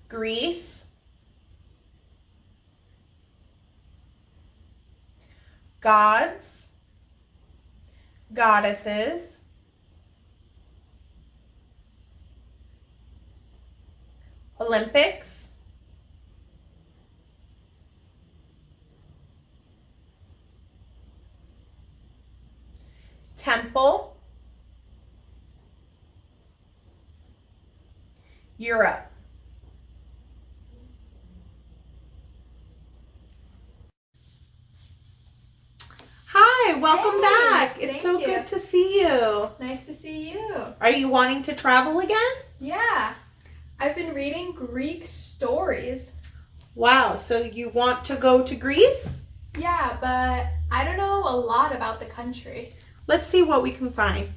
Greece, gods, goddesses, Olympics, temple, Europe. Hi, welcome back. It's so good to see you. Nice to see you. Are you wanting to travel again? Yeah. I've been reading Greek stories. Wow, so you want to go to Greece? Yeah, but I don't know a lot about the country. Let's see what we can find.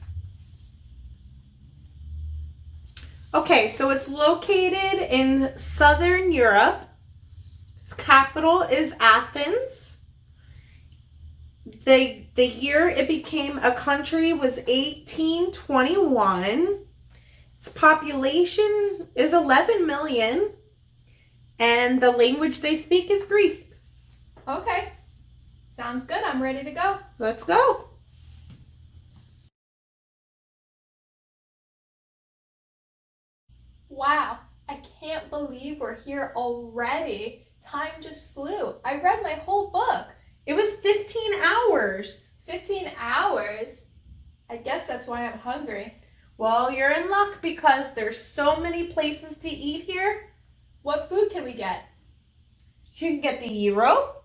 Okay, so it's located in southern Europe. Its capital is Athens. The year it became a country was 1821. Its population is 11 million, and the language they speak is Greek. Okay. Sounds good. I'm ready to go. Let's go. Wow. I can't believe we're here already. Time just flew. I read my whole book. It was 15 hours. 15 hours? I guess that's why I'm hungry. Well, you're in luck because there's so many places to eat here. What food can we get? You can get the gyro,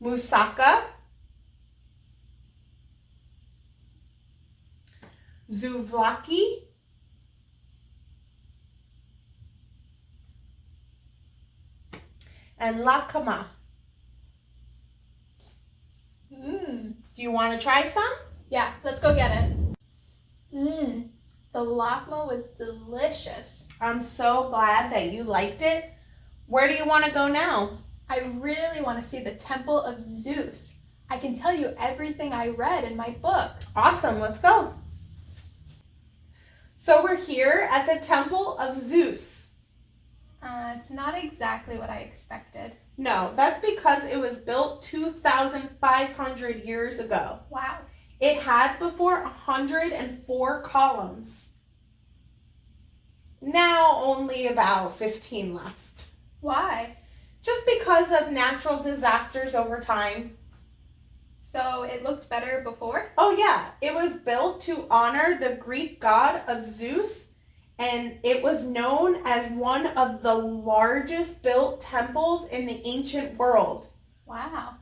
moussaka, souvlaki, and lakama. Do you want to try some? Yeah, let's go get it. The lakma was delicious. I'm so glad that you liked it. Where do you want to go now? I really want to see the Temple of Zeus. I can tell you everything I read in my book. Awesome, let's go. So we're here at the Temple of Zeus. It's not exactly what I expected. No, that's because it was built 2,500 years ago. Wow. It had before 104 columns. Now only about 15 left. Why? Just because of natural disasters over time. So it looked better before? Oh yeah, it was built to honor the Greek god of Zeus, and it was known as one of the largest built temples in the ancient world. Wow.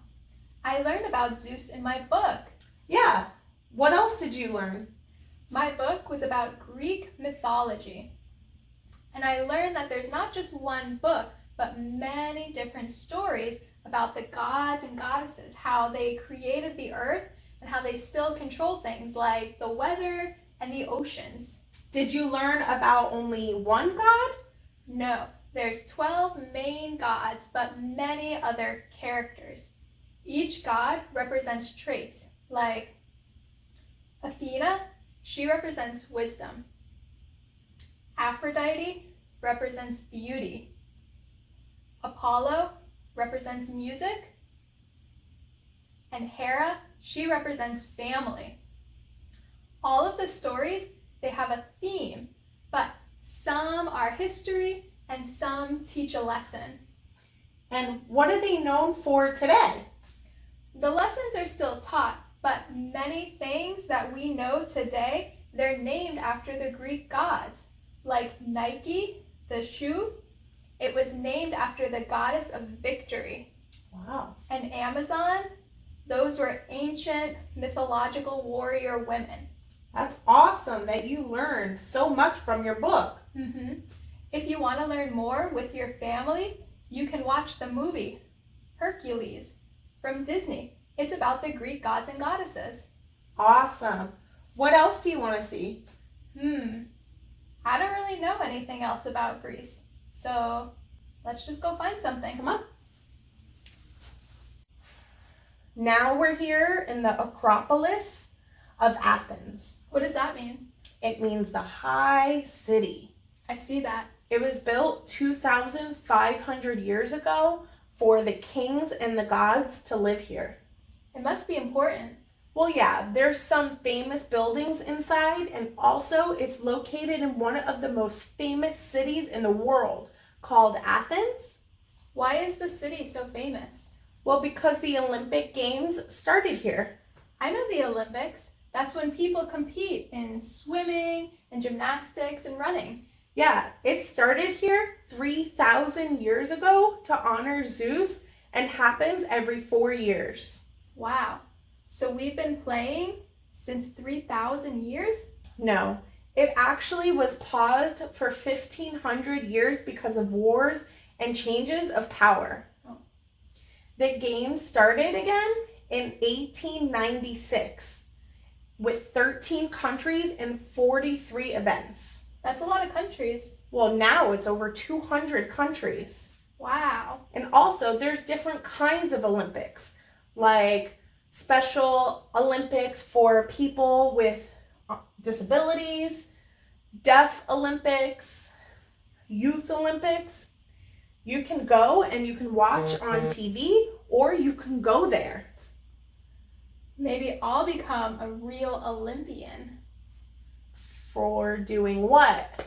I learned about Zeus in my book. Yeah. What else did you learn? My book was about Greek mythology. And I learned that there's not just one book, but many different stories about the gods and goddesses, how they created the earth and how they still control things like the weather and the oceans. Did you learn about only one god? No, there's 12 main gods, but many other characters. Each god represents traits, like Athena, she represents wisdom. Aphrodite represents beauty. Apollo represents music. And Hera, she represents family. All of the stories, they have a theme, but some are history and some teach a lesson. And what are they known for today? The lessons are still taught, but many things that we know today, they're named after the Greek gods. Like Nike, the shoe, it was named after the goddess of victory. Wow. And Amazon, those were ancient mythological warrior women. That's awesome that you learned so much from your book. If you want to learn more with your family, you can watch the movie Hercules from Disney. It's about the Greek gods and goddesses. Awesome. What else do you want to see? I don't really know anything else about Greece, so let's just go find something. Come on. Now we're here in the Acropolis of Athens. What does that mean? It means the high city. I see that. It was built 2,500 years ago for the kings and the gods to live here. It must be important. Well, yeah, there's some famous buildings inside, and also it's located in one of the most famous cities in the world called Athens. Why is the city so famous? Well, because the Olympic Games started here. I know the Olympics. That's when people compete in swimming and gymnastics and running. Yeah, it started here 3,000 years ago to honor Zeus and happens every 4 years. Wow. So we've been playing since 3,000 years? No, it actually was paused for 1,500 years because of wars and changes of power. Oh. The games started again in 1896 with 13 countries and 43 events. That's a lot of countries. Well, now it's over 200 countries. Wow. And also, there's different kinds of Olympics, like Special Olympics for people with disabilities, Deaf Olympics, Youth Olympics. You can go and you can watch on TV, or you can go there. Maybe I'll become a real Olympian. For doing what?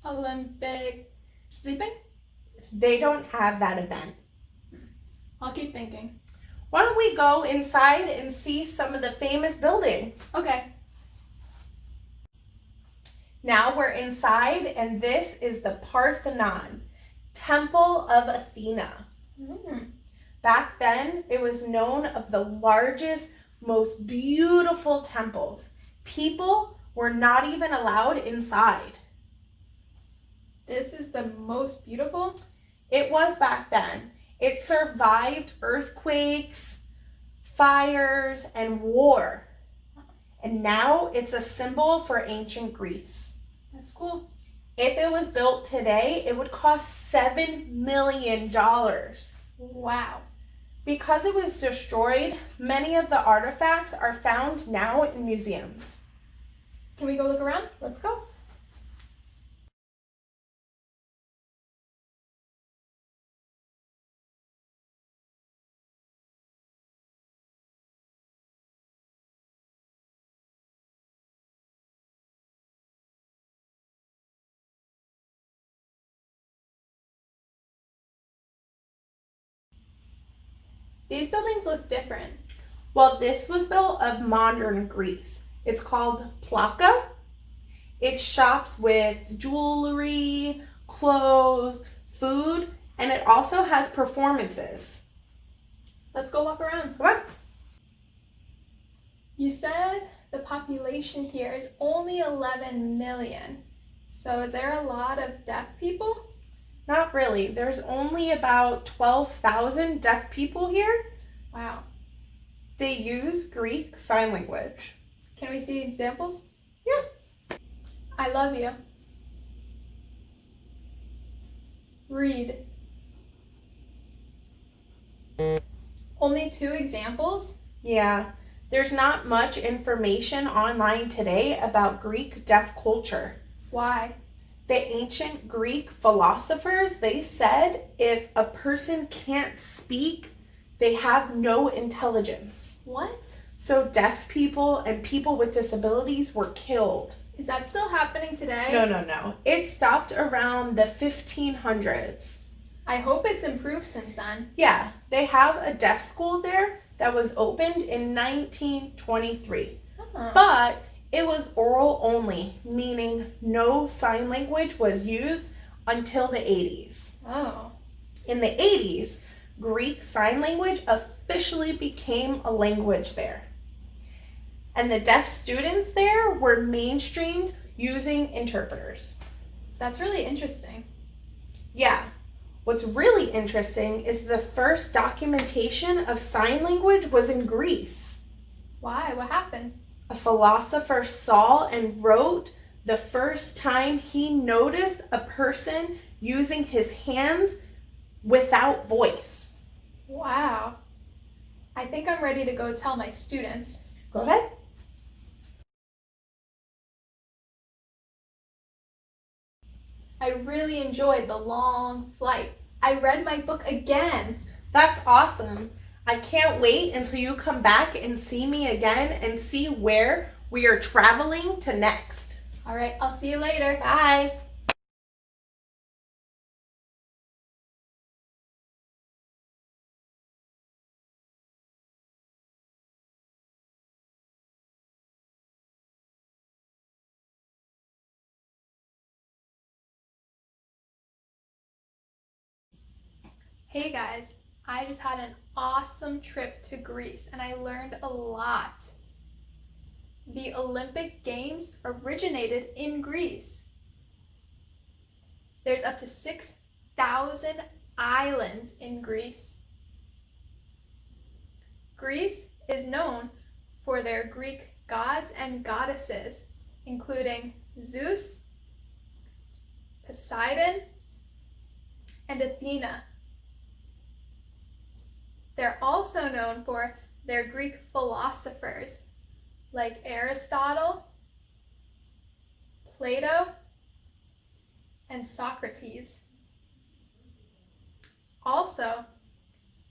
Olympic sleeping? They don't have that event. I'll keep thinking. Why don't we go inside and see some of the famous buildings? Okay. Now we're inside, and this is the Parthenon, Temple of Athena. Back then, it was known of the largest, most beautiful temples. People were not even allowed inside. This is the most beautiful? It was back then. It survived earthquakes, fires, and war. And now it's a symbol for ancient Greece. That's cool. If it was built today, it would cost $7 million. Wow. Because it was destroyed, many of the artifacts are found now in museums. Can we go look around? Let's go. These buildings look different. Well, this was built of modern Greece. It's called Plaka. It shops with jewelry, clothes, food, and it also has performances. Let's go walk around. Come on. You said the population here is only 11 million. So is there a lot of deaf people? Not really. There's only about 12,000 deaf people here. Wow. They use Greek Sign Language. Can we see examples? Yeah. I love you. Read. Only 2 examples? Yeah. There's not much information online today about Greek deaf culture. Why? The ancient Greek philosophers, they said if a person can't speak, they have no intelligence. What? So deaf people and people with disabilities were killed. Is that still happening today? No. It stopped around the 1500s. I hope it's improved since then. Yeah, they have a deaf school there that was opened in 1923. But it was oral only, meaning no sign language was used until the 80s. Oh. In the 80s, Greek Sign Language officially became a language there. And the deaf students there were mainstreamed using interpreters. That's really interesting. Yeah. What's really interesting is the first documentation of sign language was in Greece. Why? What happened? A philosopher saw and wrote the first time he noticed a person using his hands without voice. Wow. I think I'm ready to go tell my students. Go ahead. I really enjoyed the long flight. I read my book again. That's awesome. I can't wait until you come back and see me again and see where we are traveling to next. All right, I'll see you later. Bye. Hey guys, I just had an awesome trip to Greece and I learned a lot. The Olympic Games originated in Greece. There's up to 6,000 islands in Greece. Greece is known for their Greek gods and goddesses, including Zeus, Poseidon, and Athena. They're also known for their Greek philosophers like Aristotle, Plato, and Socrates. Also,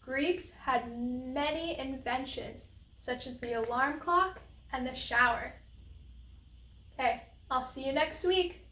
Greeks had many inventions such as the alarm clock and the shower. Okay, I'll see you next week.